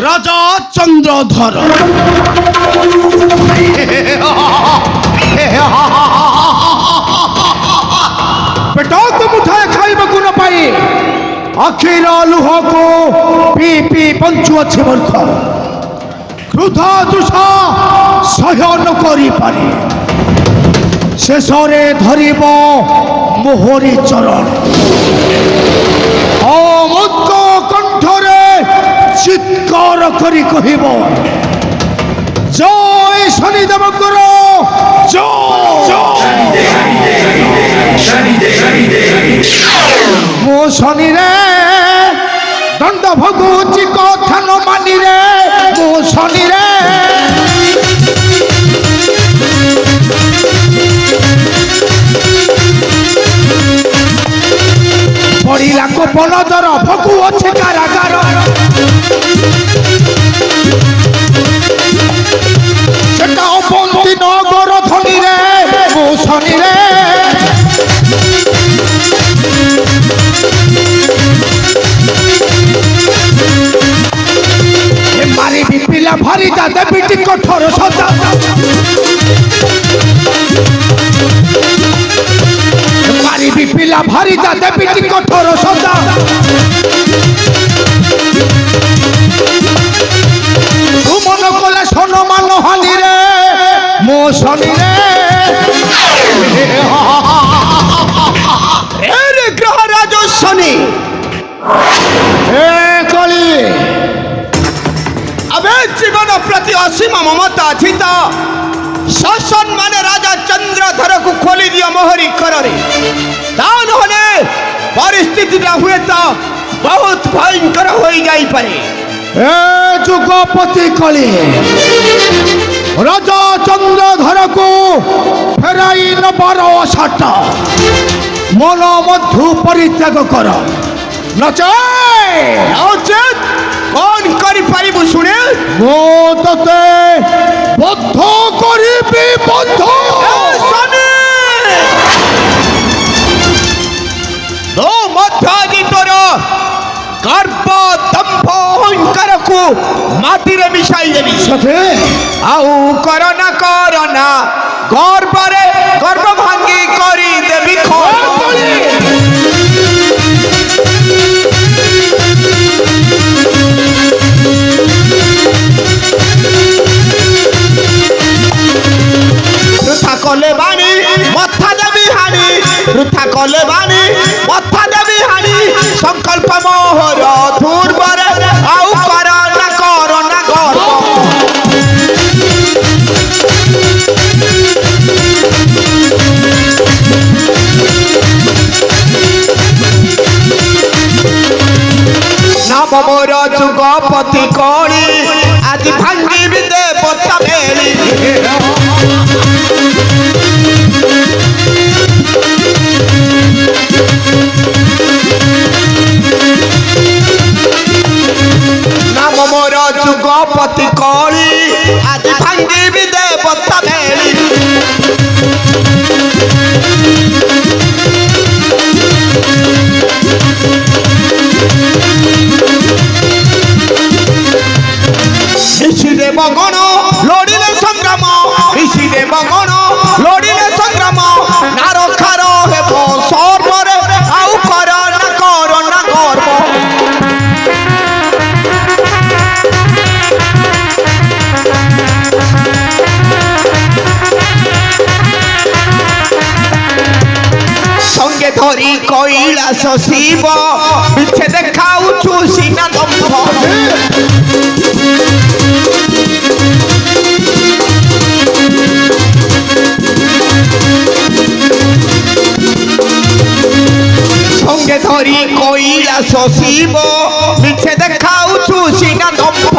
রাজা চন্দ্রধর। पेटा तो मुठाए खाइबा न पाए अखिर लुह को पी पी पंचु अच्छे मूर्ख क्रोधा तृषा सहन करि पारे शेषरे धरिब मोहरी चरण अमुक्त कंठरे चित्कार करी कहिब जय शनिदेव गुरु मो शनि रे दंड भोगुची कथा न मानी रे मो शनि रे पड़िला को बनदर भोगु अच्छे कारागार सेटा बंदी नगर धनी रे मो शनि रे मारी भी पिला भारी जा देवी कठोर सजा मारी भी पिला भारी जा देवी कठोर सजा तू मन कले सम्मान हानि रे मो शनि रे ग्रहराज शनि कली अबे जीवन प्रति असीम ममता अच्छी तो शासन माने राजा चंद्रधर को खोली दिया मोहरी करे परिस्थिति हुए तो बहुत भयंकर हो जाई पारे। जुगपति कली राजा चंद्रधर को फेराई नबार आशाट मन मधु परित्याग कर नचेत कौन करी पारिबु सुने मो तते बद्ध करिबी बद्ध दो मध्याजी तोर गर्भ दंभ अहंकार को माटी रे मिसाई देबी सथे आउ करना गर्भ रे गर्भ भांगी करी देबी रुथा कले बाणी मथा देवी हानी रुथा कले बाणी मथा देवी हानी संकल्प मोहर धूर्वर आउ करना गर्भ नाम मोर जुगपति कली आज भांगी देवता बेली नाम मोर जुगपति कली आज भांगी देवता बेली ऋषिदेव गण लड़िले संग्राम ऋषिदेव गण लड़िले संग्राम नारखार हेब सर्वरे आउ करना गर्भ संगे धरी कैलास शिव मिछे देखाउछु सीना दंभ संगे धरी कैलास शिव मिछे देखाउछु सीना दंभ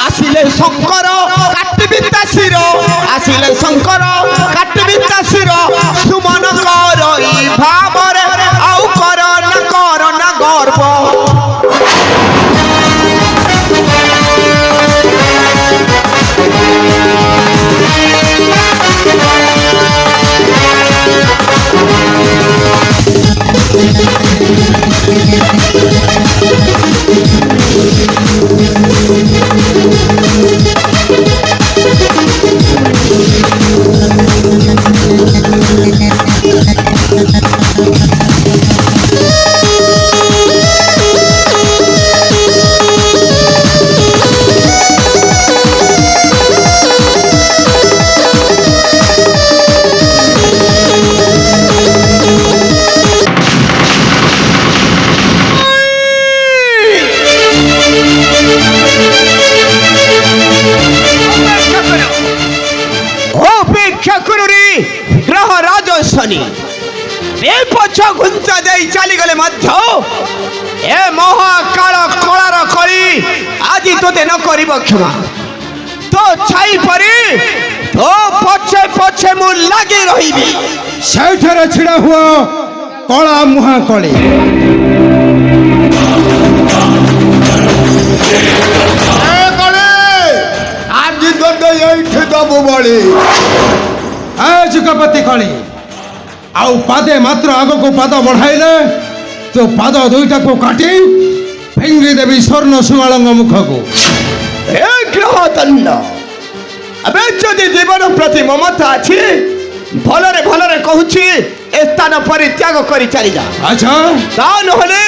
आसिले शंकर काटिबी शिर आसिले शंकर काटिबी शिर सुमन करई भावरे आउ करना गर्भ ପଛନି ଏ ପଛ ଘୁଞ୍ଚ ଦେଇ ଚାଲିଗଲେ ମଧ୍ୟ ଏ ମହାକାଳ କଳାର କଳି ଆଜି ତୋତେ ନ କରିବ କ୍ଷମା ତୋ ଛାଇ ପରି ତୋ ପଛେ ପଛେ ମୁଁ ଲାଗି ରହିବି ସେଇଠାରେ ଛିଡ଼ା ହୁଅ କଳା ମୁହାଁ କଳି ଆଜି ତୋତେ ଏଇଠି ଦବୁ ବଳି ଯୁଗପତି କଳି ଆଉ ପାଦେ ମାତ୍ର ଆଗକୁ ପାଦ ବଢାଇଲେ ତୋ ପାଦ ଦୁଇଟାକୁ କାଟି ଫିଙ୍ଗି ଦେବି ସ୍ୱର୍ଣ୍ଣ ସୁଆଳଙ୍କ ମୁଖକୁ ଏ ଗ୍ରହ ଦଣ୍ଡ ଏବେ ଯଦି ଜୀବନ ପ୍ରତି ମମତା ଅଛି ଭଲରେ ଭଲରେ କହୁଛି ଏ ସ୍ଥାନ ପରିତ୍ୟାଗ କରି ଚାଲିଯା ଆଚ୍ଛା ତା ନହେଲେ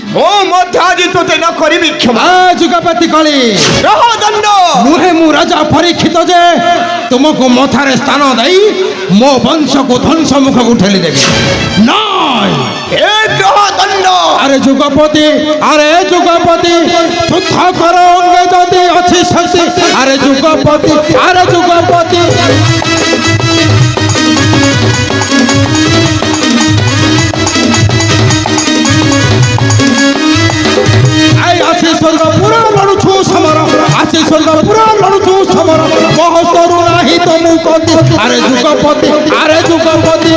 ମୁଁ ମଧ୍ୟ ଆଜି ତୋତେ ନ କରିବି କ୍ଷମା ଯୁଗପତି କଳି ଗ୍ରହ ଦଣ୍ଡ ନୁହେଁ ମୁଁ ରାଜା ପରୀକ୍ଷିତ ଯେ ତୁମକୁ ମଥାରେ ସ୍ଥାନ ଦେଇ ମୋ ବଂଶକୁ ଧ୍ୱଂସ ମୁଖକୁ ଠେଲିଦେବି ନାଇଁ ଏ ଗ୍ରହ ଦଣ୍ଡ আরে যুগপতি শুদ্ধ কর অঙ্গে যদি ଅଛି শক্তি আরে যুগপতি এই আছে স্বর্গ পুরা লড়ুছু সমর আছে স্বর্গ পুরা লড়ুছু সমর মহস্তরু নাহি তমু কতি আরে যুগপতি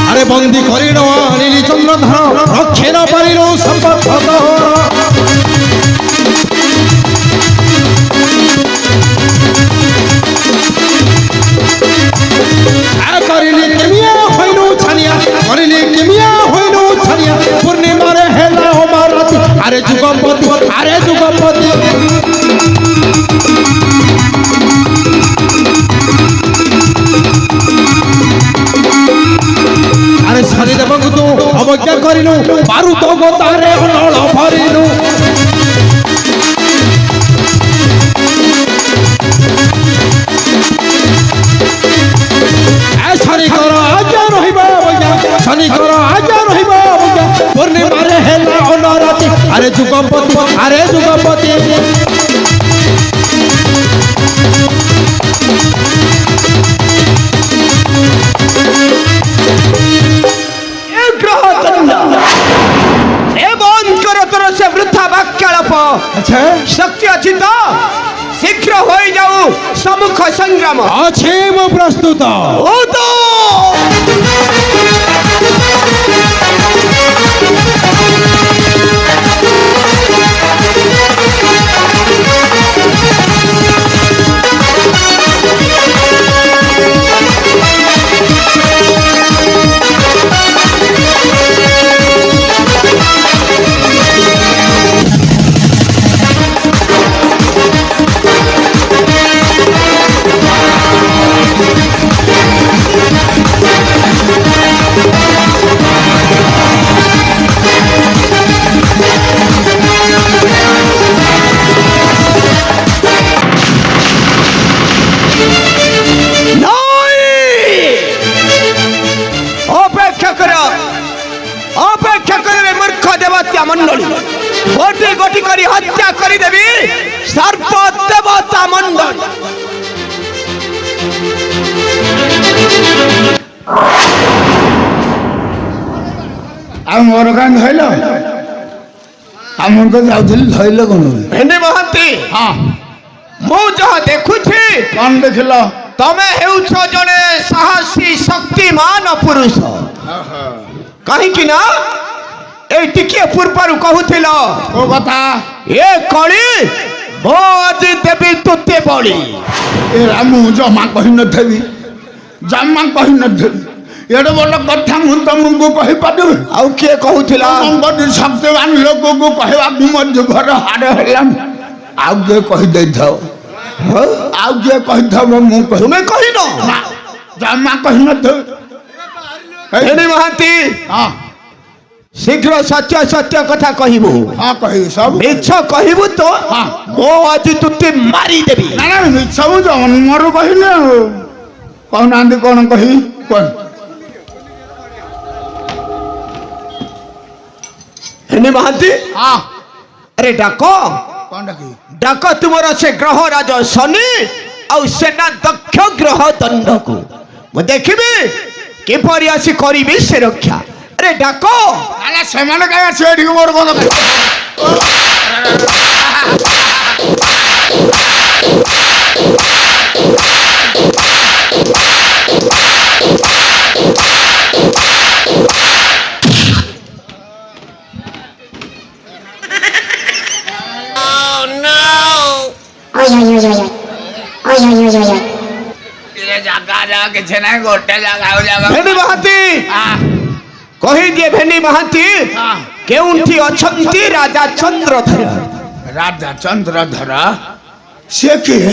আরে বন্দি করিল আনিলি চন্দ্রধর রক্ষে ন পারিল সম্পদ করিলি কেমিয়া হইনু ছানিয়া পূর্ণিমারে হেলা অমারাতি আরে যুগপতি আরে সারিদেবଙ୍କୁ তু অবজ্ঞা করিলু বারুদ গোতারে অনল ভরিলু শনিকর আজ্ঞা রহিব পূর্ণিমারে হেলা অনরাতি আরে যুগপতি গ্রহ দণ্ড এ বন্ধ কর তোর সে বৃথা বাক্যালাপ আচ্ছা শক্তি ଅଛି ତ শীঘ্র হয়ে যাও সম্মুখ সংগ্রাম আছে মো প্রস্তুত ও তো মন্ডলী গোটি গোটি করে হত্যা করে দেবি সর্ব দেবতা মন্ডল ମୋର କାହିଁ ଧଇଲ ଆମର ତ ଯାଉଥିଲି ଧଇଲ କଣ ଭେଣ୍ଡି ମହାନ୍ତି ହଁ ମୁଁ ଯାହା ଦେଖୁଛି କଣ ଦେଖିଲ ତମେ ହେଉଛ ଜଣେ ସାହସୀ ଶକ୍ତିମାନ ପୁରୁଷ କାହିଁକି ନା এই টিকিয়ে পূর্বরু কহুছিল ও কথা এ কলি মো আজি দেবী তুতে বলি এ রামু জমা কহিনথেবি জমা কহিনথেবি এড়ে বড় কথা মু তমକୁ କହିପାରିବି ଆଉ କିଏ କହୁଥିଲା ଅଙ୍ଗଟି ଶକ୍ତିମାନ ଲୋକକୁ କହିବାକୁ ମଧ୍ୟ ଘର ହାଡ଼ ହେଲାନି ଆଉ କିଏ କହିଦେଇଥାଉ ଆଉ କିଏ କହିଥାଉ ମୁଁ ତୁମେ କହିନ ଜମା କହିନଥିବି ଭେଣ୍ଡି ମହାନ୍ତି ହଁ শীঘ্র সত্য সত্য কথা কহিবু ହଁ କହିବି ସବୁ মিছ কহিবু তো মো আজি তুতে মারি দেবি ନା ନା ମିଛ ମୁଁ ଜନ୍ମରୁ କହିନି ଆଉ କହୁନାହାନ୍ତି କ'ଣ କହିବି କ'ଣ ভেন্ডি মহাନ୍ତି ହଁ আরে ডাক କଣ ଡାକି ଡାକ ତୁମର ସେ ଗ୍ରହ ରାଜ ଶନି ଆଉ ସେନା ଦକ୍ଷ ଗ୍ରହ ଦଣ୍ଡକୁ ମୁଁ ଦେଖିବି କିପରି ଆସି କରିବି ସେ ରକ୍ଷା। ଆରେ ଡାକ। ନା ସେମାନେ କାହିଁ ଆସିବେ ଏଠିକି ମୋର କଣ ଦରକାର? ଜାଗା ଜାଗା କିଛି ନାହିଁ ଗୋଟେ ଜାଗା ଆଉ ଜାଗା ଭେଣ୍ଡି ମହାନ୍ତି କହିଦିଏ ଭେଣ୍ଡି ମହାନ୍ତି କେଉଁଠି ଅଛନ୍ତି ରାଜା ଚନ୍ଦ୍ରଧର? ରାଜା ଚନ୍ଦ୍ରଧର ସେ କିଏ?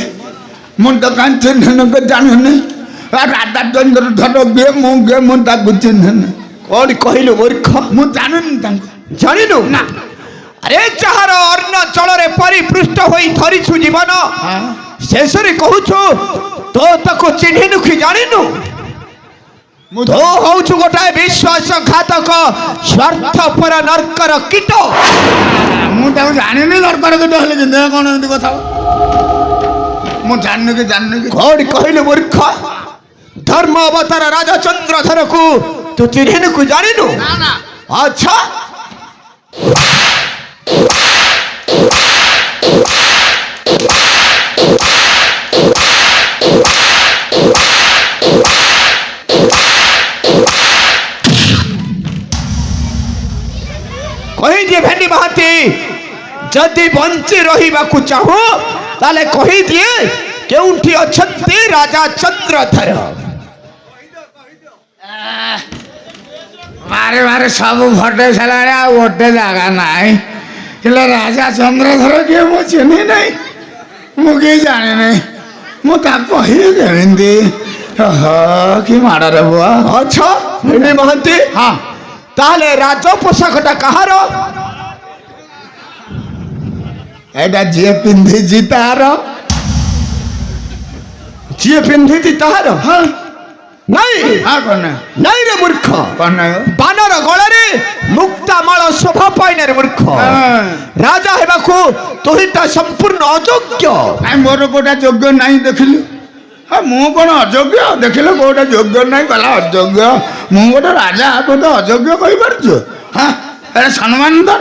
ମୁଁ ତ କାହିଁ ଚିହ୍ନିନି ଜାଣୁନି। ରାଜା ଚନ୍ଦ୍ରଧର କିଏ? ମୁଁ କିଏ? ମୁଁ ତାକୁ ଚିହ୍ନିନି। କଣ କହିଲୁ ମୂର୍ଖ? ମୁଁ ଜାଣୁନି ତାଙ୍କୁ। ଜାଣିନୁ ନା? ଆରେ ଯାହାର ଅର୍ଣ୍ଣାଚଳରେ ପରିପୃଷ୍ଟ ହୋଇ ଧରିଛୁ ଜୀବନ ଶେଷରେ କହୁଛୁ ତୁ ତାକୁ ଚିହ୍ନିନୁ କି ଜାଣିନୁ? ତୁ ହଉଛୁ ଗୋଟାଏ ବିଶ୍ୱାସଘାତକ ସ୍ୱାର୍ଥପର ନର୍କର କୀଟ। ମୁଁ ତାକୁ ଜାଣିନି। ଦରକାର କେତେ ହେଲେ କିନ୍ତୁ କଣ ଏମିତି କଥା? ମୁଁ ଜାଣିନି କି କଣ କହିଲୁ ମୂର୍ଖ? ଧର୍ମ ଅବତାର ରାଜା ଚନ୍ଦ୍ରଧରକୁ ତୁ ଚିହ୍ନିନୁ କି ଜାଣିନୁ? ଆଚ୍ଛା କହିଦିଏ ଭେଣ୍ଡି ମହାନ୍ତି ଯଦି ବଞ୍ଚି ରହିବାକୁ ଚାହୁଁ ତାହେଲେ କହିଦିଏ କେଉଁଠି ଅଛନ୍ତି ରାଜା ଚନ୍ଦ୍ରଧର? ମାରେ ମାରେ ସବୁ ଫଟେଇ ସାରିଲାଣି ଆଉ ଗୋଟେ ଜାଗା ନାହିଁ। ହେଲେ ରାଜା ଚନ୍ଦ୍ରଧର କିଏ ମୁଁ ଚିହ୍ନି ନାହିଁ। ମୁଁ କିଏ ଜାଣିନି। ମୁଁ ତାକୁ କହିବି କେମିତି? କି ମାଡ଼ରେ ବୁଆ। ଆଚ୍ଛା ଭେଣ୍ଡି ମହାନ୍ତି ହଁ ତାହେଲେ ରାଜ ପୋଷାକଟା କାହାର? ଏଇଟା ଯିଏ ପିନ୍ଧିଛି ତାର। ଯିଏ ପିନ୍ଧିଛି ତାହାର? ହଁ ନାଇଁ କଣ ନାଇଁ ରେ ମୂର୍ଖ। କଣ ନାହିଁ? ବାନର ଗଳାରେ ମୁକ୍ତାମାଳ ଶୋଭା ପାଇନା ରେ ମୂର୍ଖ। ରାଜା ହେବାକୁ ତୁହିଟା ସମ୍ପୂର୍ଣ୍ଣ ଅଯୋଗ୍ୟ। କାଇଁ ମୋର କୋଉଟା ଯୋଗ୍ୟ ନାହିଁ ଦେଖିଲି? ହଁ ମୁଁ କଣ ଅଯୋଗ୍ୟ? ଦେଖିଲେ କୋଉଟା ଯୋଗ୍ୟ ନାହିଁ ଗଲା ଅଯୋଗ୍ୟ। ମୁଁ ଗୋଟେ ରାଜା ତୁ ତ ଅଯୋଗ୍ୟ କହିପାରୁଛୁ? ହଁ ଏଟା ସମ୍ମାନ ତ।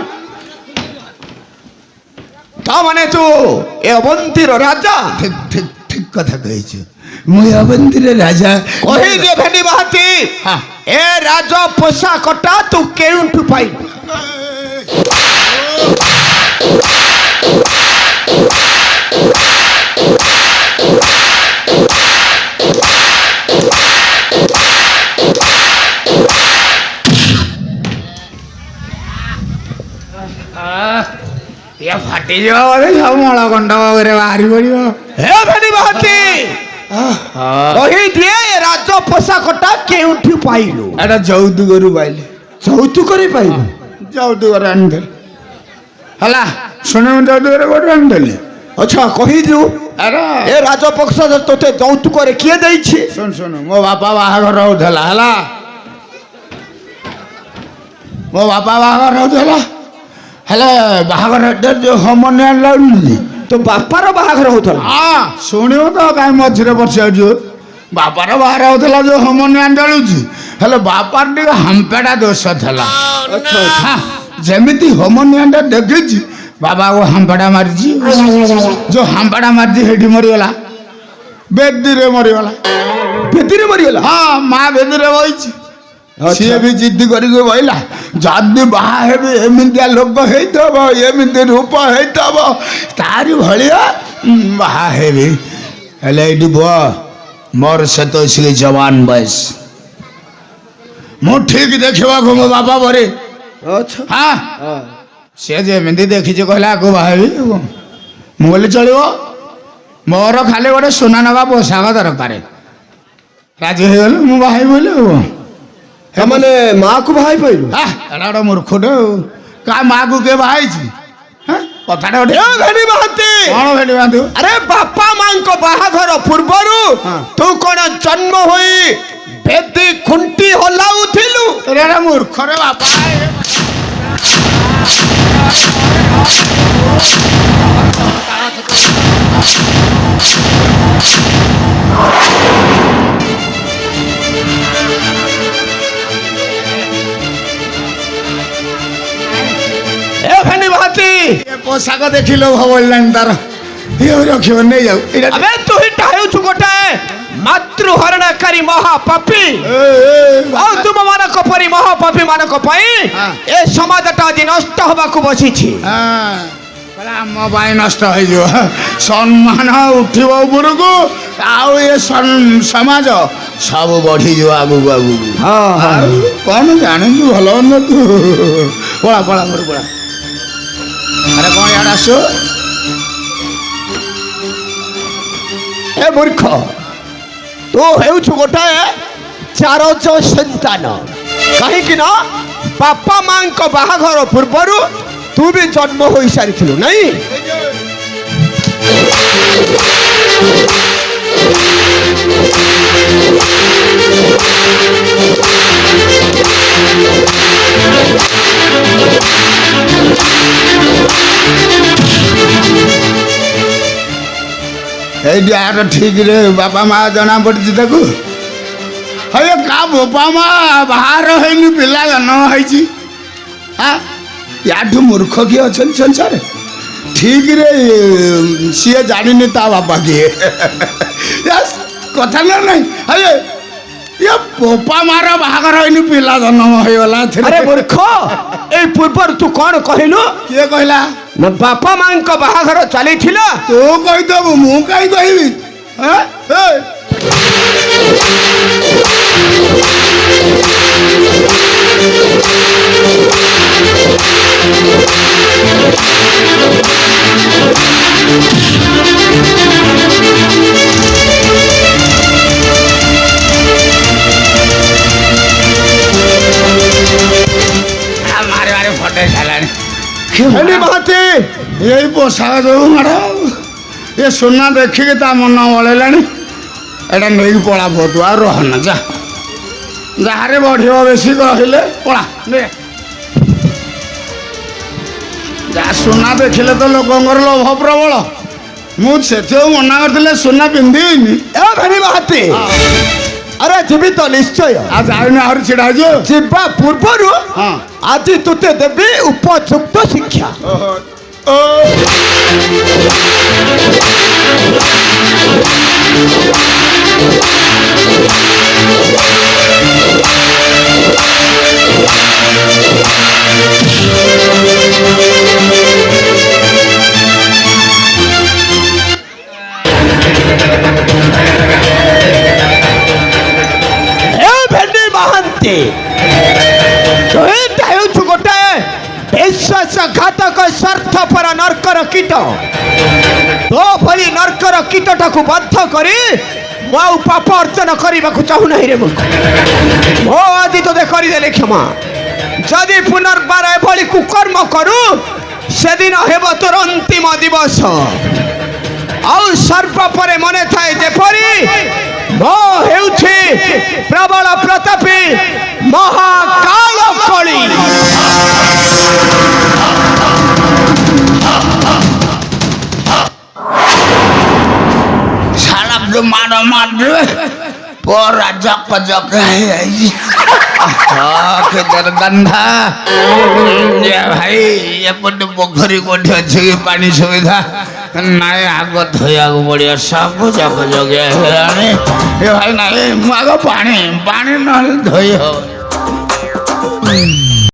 ତା ମାନେ ତୁ ଏ ଅବନ୍ତୀର ରାଜା? ଠିକ ଠିକ ଠିକ କଥା କହିଛୁ। ମୁଁ ଅବନ୍ତୀର ରାଜା। କହିଦିଏ ଭେଣ୍ଡି ମହାନ୍ତି ଏ ରାଜ ପୋଷାକଟା ତୁ କେଉଁଠୁ ପାଇଲୁ? ଫାଟିଯିବ ବୋଧେ ସବୁ ମଳ କଣ୍ଟକରେ ବାହାରି ପଡିବ। ହେ ଭେଣ୍ଡି ମହାନ୍ତି କହିଦିଏ ଏ ରାଜ ପୋଷାକଟା କେଉଁଠୁ ପାଇଲୁ? ଏଟା ଯୌତୁକରୁ ପାଇଲି। ଯୌତୁକରେ ପାଇଲୁ? ଯୌତୁକରେ ଆଣିଥିଲି। ହେଲା ଶୁଣ ମୁଁ ଯୌତୁକରେ କୋଉଠୁ ଆଣିଥିଲି? ଆଚ୍ଛା କହିଲୁ ଆରେ ଏ ରାଜ ପୋଷାକ ତୋତେ ଯୌତୁକରେ କିଏ ଦେଇଛି? ଶୁଣ ଶୁଣ ମୋ ବାପା ବାହାଘର ହଉଥିଲା ହେଲା। ମୋ ବାପା ବାହାଘର ହଉଥିଲା ହେଲେ ବାହାଘର ଯୋଉ ହୋମନିଆ ଲାଗୁନି। ତୋ ବାପାର ବାହାଘର ହଉଥିଲା? ହଁ ଶୁଣିବ ତ କାହିଁ ମଝିରେ ବସିଯାଉଛୁ। ବାପାର ବାହାଘର ହଉଥିଲା ଯୋଉ ହୋମନିଆ ଜଳୁଛି। ହେଲେ ବାପାର ଟିକେ ହାମ୍ପେଟା ଦୋଷ ଥିଲା। ଯେମିତି ହୋମନିଆଟା ଦେଖିଛି ବାବାକୁ ହାମ୍ପେଟା ମାରିଛି। ଯୋଉ ହାମ୍ପେଟା ମାରିଛି ସେଇଠି ମରିଗଲା। ବେଦିରେ ମରିଗଲା। ବେଦିରେ ମରିଗଲା? ହଁ ମା ବେଦିରେ ବଇଛି। ସିଏ ବି ଜିଦ୍ଦି କରିକି ବଇଲା ଯଦି ବାହା ହେବି ଏମିତିଆ ଲୋକ ହେଇଥିବ ଏମିତି ରୂପ ହେଇଥିବ ତାରି ଭଳିଆ ବାହା ହେବି। ହେଲେ ଏଇଠି ପୁଅ ମୋର ସେତ ସିଏ ଜବାନ ବୟସ। ମୁଁ ଠିକ ଦେଖିବାକୁ ମୋ ବାପା ପରେ ହଁ ସିଏ ଯେମିତି ଦେଖିଛି କହିଲା ଆକୁ ବାହା ହେବି। ମୁଁ କହିଲି ଚଳିବ ମୋର ଖାଲି ଗୋଟେ ସୁନା ନବା ପୋଷାକ ଦରକାର। ରାଜି ହେଇଗଲେ ମୁଁ ବାହା ହେବି ବୋଲି। ମାନେ ମାକୁ ବାହାଇ ପାଇଲୁ? ଏଟା ଗୋଟେ ମୂର୍ଖଟେ ଆଉ କାହା ମାକୁ କିଏ ବାହା ହେଇଛି? କଥାଟା ଗୋଟେ ଭେଣ୍ଡି ମହାନ୍ତି କଣ ଭେଣ୍ଡି ମହାନ୍ତି? ଆରେ ବାପା ମାଙ୍କ ବାହାଘର ପୂର୍ବରୁ ତୁ କଣ ଜନ୍ମ ହୋଇ ବେଦି ଖୁଣ୍ଟି ହଲାଉଥିଲୁ? ଏଟା ମୂର୍ଖରେ ବାପା এ ভেন্ডি মহাতি ଏ ପୋଷାକ ଦେଖି ଲୋଭ ବଳିଲାଣି ତାର ଇଏ ରଖିବ ନେଇଯାଉ ଏଇଟା আবে তুই হেউছু গোটাଏ মাতৃ হরণকারী মহাপাপী ଆଉ ତୁମ ମାନଙ୍କ ପରି ମହାପାପୀ ମାନଙ୍କ ପାଇଁ ଏ ସମାଜଟା ଆଜି ନଷ୍ଟ ହେବାକୁ ବସିଛି। କହିଲା ଆମ ପାଇଁ ନଷ୍ଟ ହେଇଯିବ ସମ୍ମାନ ଉଠିବ ଉପରକୁ ଆଉ ଏ ସମାଜ ସବୁ ବଢିଯିବ ଆଗକୁ ଆଗକୁ ଆଉ କଣ ଜାଣିଛୁ ଭଲ ମନ୍ଦ ତୁ ପଳା ପଳା ମୋର ପଳା ଆରେ କଣ ଇଆଡେ ଆସୁ ଏ ମୂର୍ଖ ତୁ ହେଉଛୁ ଗୋଟାଏ ଚାରଜ ସନ୍ତାନ କାହିଁକି ନା ବାପା ମାଙ୍କ ବାହାଘର ପୂର୍ବରୁ ତୁ ବି ଜନ୍ମ ହୋଇସାରିଥିଲୁ ନାଇଁ। এইটি আর ঠিকরে বাপা মা জনা পড়ছে তাকে হয়ে কা বাপা মা বাহার হয়নি পিলা জন্ম হয়েছি হ্যাঁ ইয়াঠু মূর্খ কি অଛନ୍ତି সংসারে ঠিকরে সিଏ জানিনি তা বাপা কিଏ কথা না নাই হয়ে ইয়ে বাপা মার বাহাঘর হয়নি পিলা জন্ম হয়েগলা আরে মূর্খ এই ପୂର୍ବରୁ ତୁ କଣ କହିଲୁ କିଏ କହିଲା ନା ବାପା ମାଙ୍କ ବାହାଘର ଚାଲିଥିଲା। ତୁ କହିଦେବୁ ମୁଁ କାହିଁ କହିବି ମାରେ ମାରେ ଫଟେଇ ସାରିଲାଣି ଭେଣ୍ଡି ମହାନ୍ତି ଏଇ ପୋଷାକ ଯୋଉ ମାଡ଼ ଏ ସୁନା ଦେଖିକି ତା ମନ ବଳେଇଲାଣି ଏଇଟା ନେଇକି ପଳା ବହୁତ ଆଉ ରହନା ଯା ଯାହାରେ ବଢ଼ିବ ବେଶୀ କହିଲେ ପଳା ନେ ଯାହା ସୁନା ଦେଖିଲେ ତ ଲୋକଙ୍କର ଲୋଭ ପ୍ରବଳ ମୁଁ ସେଥିରୁ ମନା କରିଥିଲେ ସୁନା ପିନ୍ଧିବିନି ଏ ଭେଣ୍ଡି ମହାନ୍ତି ଆରେ ଯିବି ତ ନିଶ୍ଚୟ ଆଉ ଯାଇନି ଆହୁରି ଛିଡ଼ା ହେଇଯିବ ଯିବା ପୂର୍ବରୁ ହଁ ଆଜି ତୋତେ ଦେବି ଉପଯୁକ୍ତ ଶିକ୍ଷା। ଓ ଭେଣ୍ଡି ମହାନ୍ତି ତୁଇ ହେଉଛୁ ଗୋଟାଏ ବିଶ୍ୱାସଘାତକ ସ୍ୱାର୍ଥପର ନର୍କର କୀଟ ତୋ ଭଳି ନର୍କର କୀଟଟାକୁ ବଦ୍ଧ କରି ମୁଁ ଆଉ ପାପ ଅର୍ଜନ କରିବାକୁ ଚାହୁଁନାହିଁ ରେ ମୂର୍ଖ ମୋ ଆଜି ତୋତେ କରିଦେଲେ କ୍ଷମା ଯଦି ପୁନର୍ବାର ଏଭଳି କୁକର୍ମ କରୁ ସେଦିନ ହେବ ତୋର ଅନ୍ତିମ ଦିବସ ଆଉ ସର୍ବପରେ ମନେ ଥାଏ ଯେପରି ମୋ ହେଉଛି ପ୍ରବଳ ପ୍ରତାପୀ ମହାକାଳ କଳି। সারা মার মারবে পরা জক জক ହେଇଯାଇଛି ଗନ୍ଧା ଭାଇ ଏପଟେ ପୋଖରୀ କୋଠି ଅଛି କି ପାଣି ସୁବିଧା ନାଇଁ ଆଗ ଧୋଇବାକୁ ପଡ଼ିବ ସବୁ ଜଗ ଜଗିଆ ହେଇଗଲାଣି ଏ ଭାଇ ନାଇଁ ମୁଁ ଆଗ ପାଣି ନହେଲେ ଧୋଇ ହବ